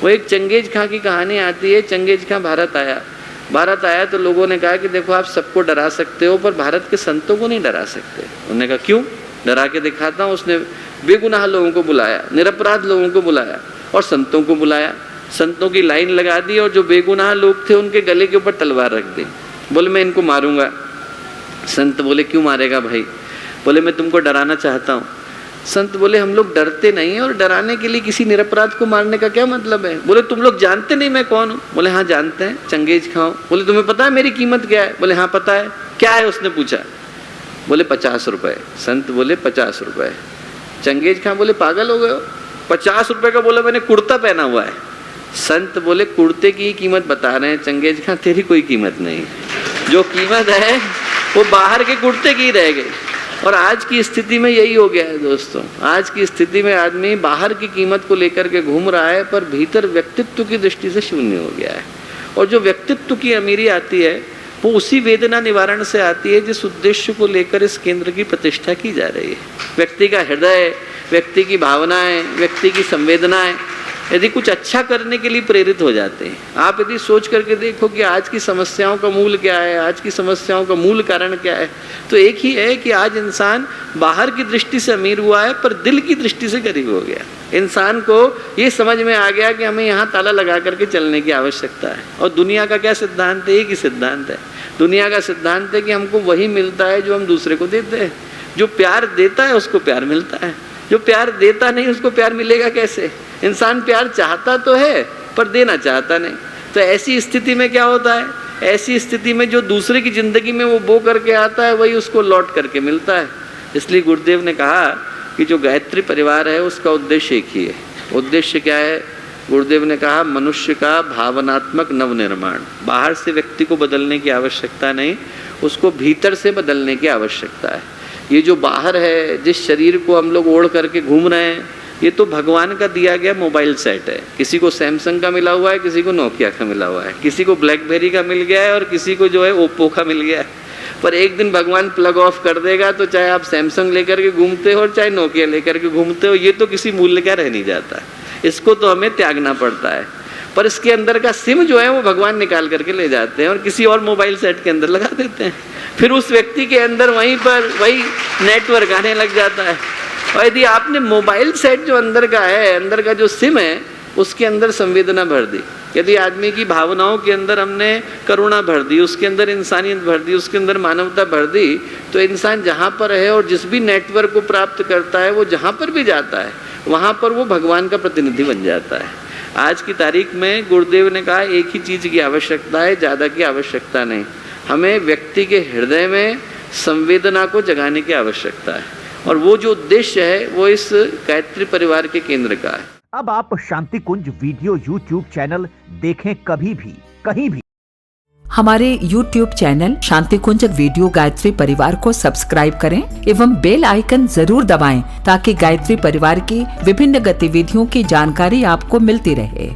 वो एक चंगेज खां की कहानी आती है। चंगेज खां भारत आया तो लोगों ने कहा कि देखो आप सबको डरा सकते हो पर भारत के संतों को नहीं डरा सकते। उन्होंने कहा क्यों? डरा के दिखाता हूँ। उसने बेगुनाह लोगों को बुलाया, निरपराध लोगों को बुलाया और संतों को बुलाया। संतों की लाइन लगा दी और जो बेगुनाह लोग थे उनके गले के ऊपर तलवार रख दी। बोले मैं इनको मारूंगा। संत बोले क्यों मारेगा भाई? बोले मैं तुमको डराना चाहता हूँ। संत बोले हम लोग डरते नहीं हैं और डराने के लिए किसी निरपराध को मारने का क्या मतलब है? बोले तुम लोग जानते नहीं मैं कौन हूँ? बोले हाँ जानते हैं, चंगेज खां। बोले तुम्हें पता है मेरी कीमत क्या है? बोले हाँ पता है। क्या है उसने पूछा? बोले 50 रुपये। संत बोले 50 रुपये। चंगेज खां बोले पागल हो गए हो? 50 रुपये का? बोला मैंने कुर्ता पहना हुआ है। संत बोले कुर्ते की कीमत बता रहे हैं चंगेज खां, तेरी कोई कीमत नहीं। जो कीमत है वो बाहर के कुर्ते की रह गई। और आज की स्थिति में यही हो गया है दोस्तों। आज की स्थिति में आदमी बाहर की कीमत को लेकर के घूम रहा है पर भीतर व्यक्तित्व की दृष्टि से शून्य हो गया है। और जो व्यक्तित्व की अमीरी आती है वो उसी वेदना निवारण से आती है जिस उद्देश्य को लेकर इस केंद्र की प्रतिष्ठा की जा रही है। व्यक्ति का हृदय, व्यक्ति की भावनाएं, व्यक्ति की संवेदनाएं यदि कुछ अच्छा करने के लिए प्रेरित हो जाते हैं। आप यदि सोच करके देखो कि आज की समस्याओं का मूल क्या है, आज की समस्याओं का मूल कारण क्या है, तो एक ही है कि आज इंसान बाहर की दृष्टि से अमीर हुआ है पर दिल की दृष्टि से गरीब हो गया। इंसान को ये समझ में आ गया कि हमें यहाँ ताला लगा करके चलने की आवश्यकता है। और दुनिया का क्या सिद्धांत है? एक ही सिद्धांत है। दुनिया का सिद्धांत है कि हमको वही मिलता है जो हम दूसरे को देते हैं। जो प्यार देता है उसको प्यार मिलता है, जो प्यार देता नहीं उसको प्यार मिलेगा कैसे? इंसान प्यार चाहता तो है पर देना चाहता नहीं। तो ऐसी स्थिति में क्या होता है? ऐसी स्थिति में जो दूसरे की ज़िंदगी में वो बो करके आता है वही उसको लौट करके मिलता है। इसलिए गुरुदेव ने कहा कि जो गायत्री परिवार है उसका उद्देश्य एक ही है। उद्देश्य क्या है? गुरुदेव ने कहा मनुष्य का भावनात्मक नवनिर्माण। बाहर से व्यक्ति को बदलने की आवश्यकता नहीं, उसको भीतर से बदलने की आवश्यकता है। ये जो बाहर है, जिस शरीर को हम लोग ओढ़ करके घूम रहे हैं, ये तो भगवान का दिया गया मोबाइल सेट है। किसी को सैमसंग का मिला हुआ है, किसी को नोकिया का मिला हुआ है, किसी को ब्लैकबेरी का मिल गया है और किसी को जो है ओप्पो का मिल गया है। पर एक दिन भगवान प्लग ऑफ कर देगा तो चाहे आप सैमसंग लेकर के घूमते हो और चाहे नोकिया लेकर के घूमते हो, ये तो किसी मूल्य का रह नहीं जाता है। इसको तो हमें त्यागना पड़ता है। पर इसके अंदर का सिम जो है वो भगवान निकाल करके ले जाते हैं और किसी और मोबाइल सेट के अंदर लगा देते हैं। फिर उस व्यक्ति के अंदर वहीं पर वही नेटवर्क आने लग जाता है। और यदि आपने मोबाइल सेट जो अंदर का है, अंदर का जो सिम है, उसके अंदर संवेदना भर दी, यदि आदमी की भावनाओं के अंदर हमने करुणा भर दी, उसके अंदर इंसानियत भर दी, उसके अंदर मानवता भर दी, तो इंसान जहाँ पर है और जिस भी नेटवर्क को प्राप्त करता है वो जहाँ पर भी जाता है वहाँ पर वो भगवान का प्रतिनिधि बन जाता है। आज की तारीख में गुरुदेव ने कहा एक ही चीज़ की आवश्यकता है, ज़्यादा की आवश्यकता नहीं। हमें व्यक्ति के हृदय में संवेदना को जगाने की आवश्यकता है और वो जो उद्देश्य है वो इस गायत्री परिवार के केंद्र का है। अब आप शांति कुंज वीडियो यूट्यूब चैनल देखें कभी भी कहीं भी। हमारे YouTube चैनल शांति कुंज वीडियो गायत्री परिवार को सब्सक्राइब करें एवं बेल आइकन जरूर दबाएं ताकि गायत्री परिवार की विभिन्न गतिविधियों की जानकारी आपको मिलती रहे।